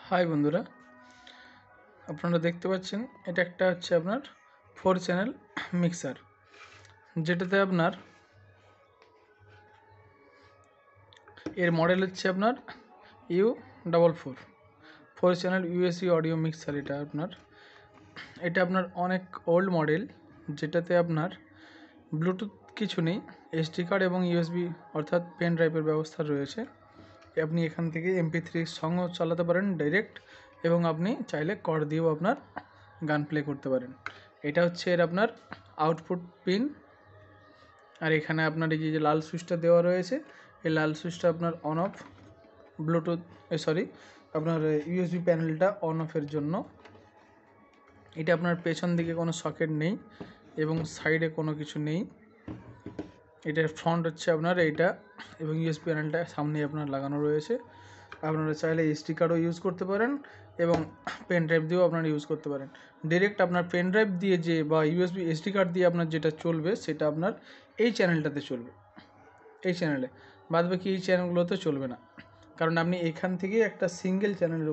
High বন্ধুরা, আপনারা দেখতে পাচ্ছেন এটা একটা হচ্ছে আপনার 4 চ্যানেল মিক্সার, যেটাতে আপনার এর মডেল হচ্ছে আপনার U44 4 channel USB audio mixer. এটা আপনার অনেক ওল্ড মডেল, যেটাতে আপনার ব্লুটুথ কিছু নেই, এসডি কার্ড এবং ইউএসবি অর্থাৎ পেন ড্রাইভের ব্যবস্থা রয়েছে। আপনি এখান থেকে MP3 সংও চালাতে পারেন ডাইরেক্ট, এবং আপনি চাইলে কর্ড দিয়েও আপনার গান প্লে করতে পারেন। এটা হচ্ছে এর আপনার আউটপুট পিন, আর এখানে আপনার এই যে লাল সুইচটা দেওয়া রয়েছে, এই লাল সুইচটা আপনার অন অফ ব্লুটুথ আপনার ইউএসবি প্যানেলটা অন অফের জন্য। এটা আপনার পেছন দিকে কোনো সকেট নেই এবং সাইডে কোনো কিছু নেই। এটার ফ্রন্ট হচ্ছে আপনার এইটা, এবং ইউএসবি প্যানেলটা সামনে আপনার লাগানো রয়েছে। আপনারা চাইলে এসডি কার্ডও ইউজ করতে পারেন এবং পেন ড্রাইভ দিয়েও আপনারা ইউজ করতে পারেন। ডিরেক্ট আপনার পেন ড্রাইভ দিয়ে যে বা ইউএসবি এসডি কার্ড দিয়ে আপনার যেটা চলবে সেটা আপনার এই চ্যানেলটাতে চলবে, এই চ্যানেলে। বাদ বাকি এই চ্যানেলগুলোতে চলবে না, কারণ আপনি এখান থেকেই একটা সিঙ্গেল চ্যানেলের